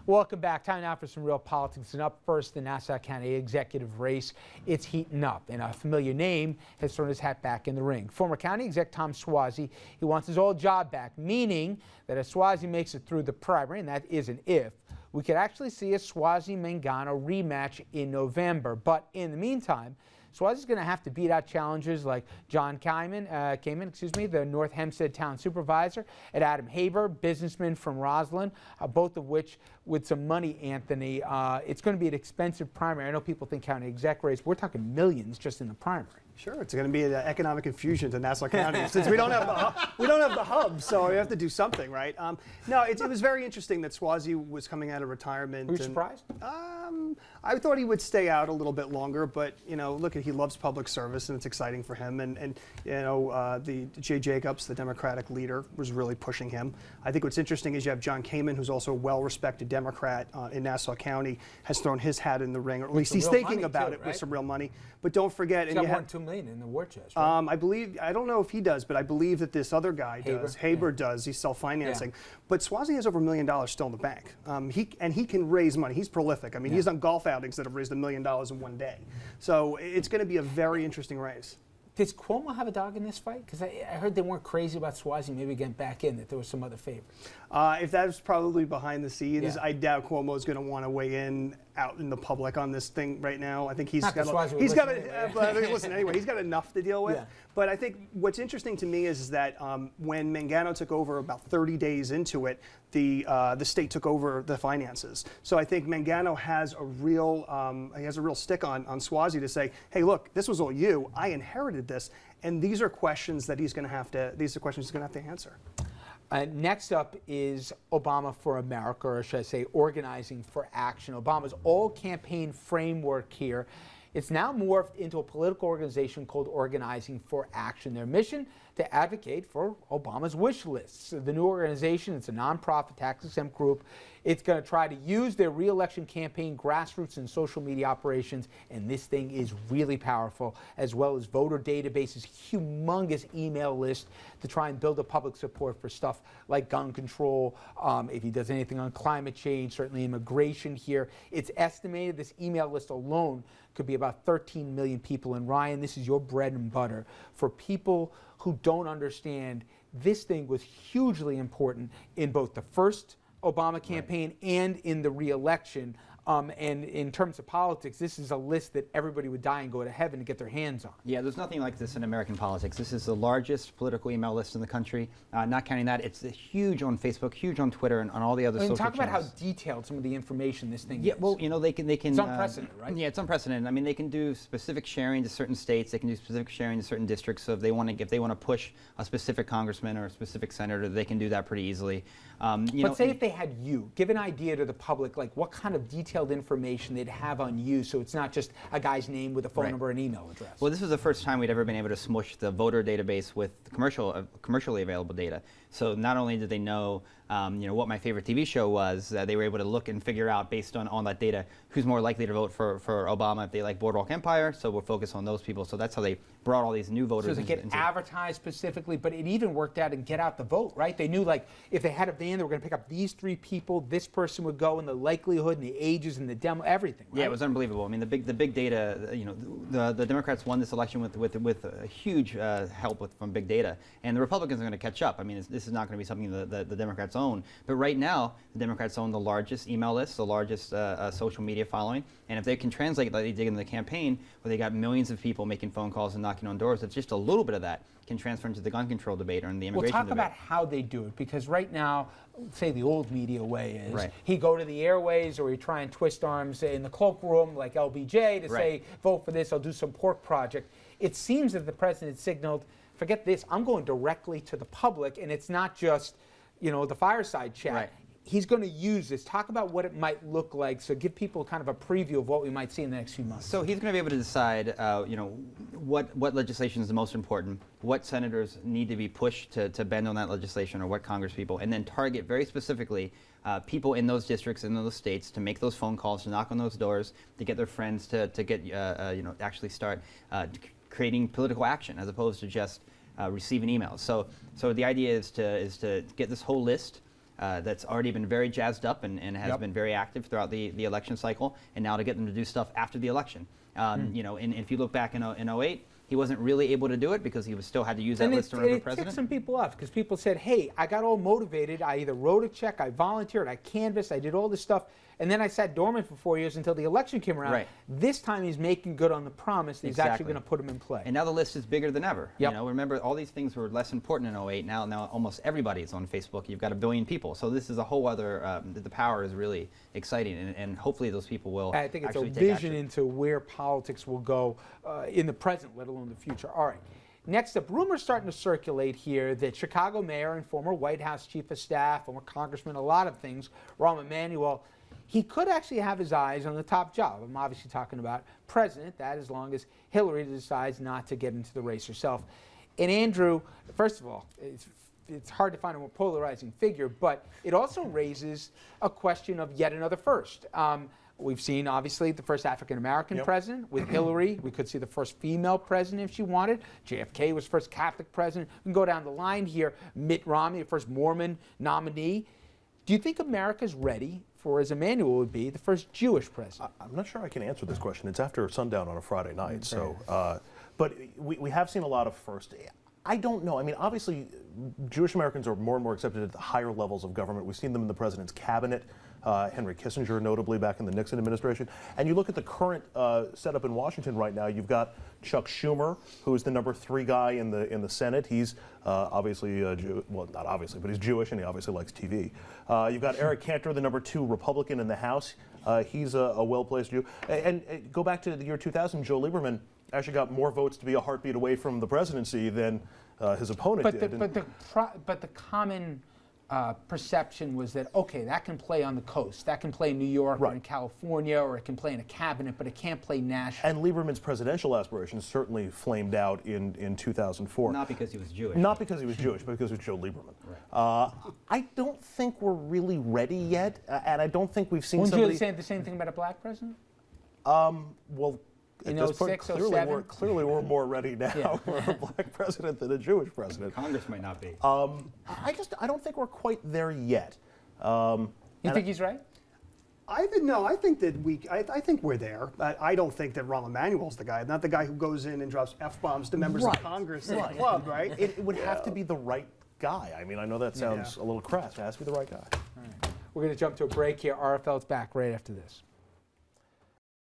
Welcome back. Time now for some real politics. And up first, the Nassau County executive race. It's heating up, and a familiar name has thrown his hat back in the ring. Former county exec Tom Suozzi, he wants his old job back, meaning that if Suozzi makes it through the primary, and that is an if, we could actually see a Suozzi-Mangano rematch in November. But in the meantime, Suozzi's going to have to beat out challengers like John Kamen, the North Hempstead town supervisor, and Adam Haber, businessman from Roslyn, both of which with some money, Anthony. It's going to be an expensive primary. I know people think county exec race. We're talking millions just in the primary. Sure, it's going to be an economic infusion to Nassau County since we don't have the hub, so we have to do something, right? No, it was very interesting that Suozzi was coming out of retirement. Were you surprised? I thought he would stay out a little bit longer, but look, he loves public service, and it's exciting for him. And the Jay Jacobs, the Democratic leader, was really pushing him. I think what's interesting is you have John Kamen, who's also a well-respected Democrat in Nassau County, has thrown his hat in the ring, or at least he's thinking about it with some real money. But don't forget, he's got more than $2 million in the war chest. Right? I don't know if he does, but I believe that this other guy does. Haber does. He's self-financing. Yeah. But Suozzi has over $1 million still in the bank. He can raise money. He's prolific. I mean, he's on golf outings that have raised $1 million in one day. So it's going to be a very interesting race. Does Cuomo have a dog in this fight? Because I heard they weren't crazy about Suozzi maybe getting back in, that there was some other favorites. If that was probably behind the scenes, I doubt Cuomo is going to want to weigh in out in the public on this thing right now. I think he's got enough to deal with. Yeah. But I think what's interesting to me is that when Mangano took over about 30 days into it, the state took over the finances. So I think Mangano has a real stick on Suozzi to say, hey, look, this was all you. I inherited this, and these are questions that he's going to have to answer. Next up is Obama for America, or should I say Organizing for Action. Obama's all-campaign framework here. It's now morphed into a political organization called Organizing for Action. Their mission, to advocate for Obama's wish lists. The new organization, it's a nonprofit, tax-exempt group. It's going to try to use their re-election campaign, grassroots, and social media operations, and this thing is really powerful, as well as voter databases, humongous email list to try and build a public support for stuff like gun control, if he does anything on climate change, certainly immigration here. It's estimated this email list alone could be about 13 million people. And Ryan, this is your bread and butter. For people who don't understand, this thing was hugely important in both the first Obama campaign and in the re-election. And in terms of politics, this is a list that everybody would die and go to heaven to get their hands on. Yeah, there's nothing like this in American politics. This is the largest political email list in the country. Not counting that, it's huge on Facebook, huge on Twitter, and on all the other social channels. Talk about how detailed some of the information this thing is. Yeah, well, they can. It's unprecedented, right? Yeah, it's unprecedented. I mean, they can do specific sharing to certain states. They can do specific sharing to certain districts. So if they want to push a specific congressman or a specific senator, they can do that pretty easily. But say if they had you, give an idea to the public, like what kind of detailed information they'd have on you, so it's not just a guy's name with a phone number and email address. Well, this was the first time we'd ever been able to smush the voter database with commercially available data. So not only did they know, what my favorite TV show was, they were able to look and figure out based on that data who's more likely to vote for Obama if they like Boardwalk Empire. So we'll focus on those people. So that's how they brought all these new voters. So they get advertised specifically, but it even worked out and get out the vote, right? They knew like if they had a van, they were going to pick up these 3 people. This person would go, and the likelihood and the ages and the demo, everything. Right? Yeah, it was unbelievable. I mean, the big data. The Democrats won this election with a huge help from big data, and the Republicans are going to catch up. I mean, this is not going to be something that the Democrats own. But right now, the Democrats own the largest email list, the largest social media following, and if they can translate like they did in the campaign, where they got millions of people making phone calls and knocking on doors, it's just a little bit of that can transfer into the gun control debate or in the immigration debate. Well, talk about how they do it, because right now, say the old media way is he go to the airways or he try and twist arms in the cloakroom like LBJ to say, vote for this, I'll do some pork project. It seems that the president signaled, forget this, I'm going directly to the public, and it's not just, the fireside chat. Right. He's going to use this. Talk about what it might look like. So give people kind of a preview of what we might see in the next few months. So he's going to be able to decide, what legislation is the most important, what senators need to be pushed to bend on that legislation, or what congresspeople, and then target very specifically people in those districts, in those states, to make those phone calls, to knock on those doors, to get their friends to get, actually start creating political action as opposed to just receiving emails. So the idea is to get this whole list. that's already been very jazzed up and has been very active throughout the election cycle, and now to get them to do stuff after the election. You know, and if you look back in 08, he wasn't really able to do it because he still had to use that list to run for president. It ticked some people off because people said, hey, I got all motivated. I either wrote a check, I volunteered, I canvassed, I did all this stuff, and then I sat dormant for 4 years until the election came around. Right. This time he's making good on the promise that he's actually going to put him in play. And now the list is bigger than ever. Yep. You know, remember, all these things were less important in 08. Now almost everybody's on Facebook. You've got 1 billion people. So this is a whole other, the power is really exciting. And hopefully those people will I think it's a actually take vision action. into where politics will go in the present, let alone the future. All right. Next up, rumors starting to circulate here that Chicago mayor and former White House chief of staff, former congressman, a lot of things, Rahm Emanuel, he could actually have his eyes on the top job. I'm obviously talking about president, that as long as Hillary decides not to get into the race herself. And Andrew, first of all, it's hard to find a more polarizing figure, but it also raises a question of yet another first. We've seen, obviously, the first African-American president. With Hillary, we could see the first female president if she wanted. JFK was first Catholic president. We can go down the line here. Mitt Romney, the first Mormon nominee. Do you think America's ready for, as Emanuel would be, the first Jewish president? I'm not sure I can answer this question. It's after sundown on a Friday night. But we have seen a lot of first. I don't know. I mean, obviously, Jewish Americans are more and more accepted at the higher levels of government. We've seen them in the president's cabinet. Henry Kissinger, notably back in the Nixon administration. And you look at the current setup in Washington right now. You've got Chuck Schumer, who is the #3 guy in the Senate. He's obviously well, not obviously, but he's Jewish, and he obviously likes TV. You've got Eric Cantor, the #2 Republican in the House. He's a well-placed Jew. And go back to the year 2000. Joe Lieberman actually got more votes to be a heartbeat away from the presidency than his opponent did. But the common perception was that, okay, that can play on the coast. That can play in New York or in California, or it can play in a cabinet, but it can't play nationally. And Lieberman's presidential aspirations certainly flamed out in 2004. Not because he was Jewish. Not because he was Jewish, but because it was Joe Lieberman. Right. I don't think we're really ready yet, and I don't think we've seen somebody... Wouldn't you say the same thing about a black president? Well, in at this point, 06, clearly we're more ready now for a black president than a Jewish president. Congress might not be. I don't think we're quite there yet. You think he's right? I think we're there. I don't think that Rahm Emanuel's the guy, not the guy who goes in and drops F-bombs to members of Congress in the club, right? It would have to be the right guy. I mean, I know that sounds a little crass. It has to be the right guy. All right. We're going to jump to a break here. RFL's back right after this.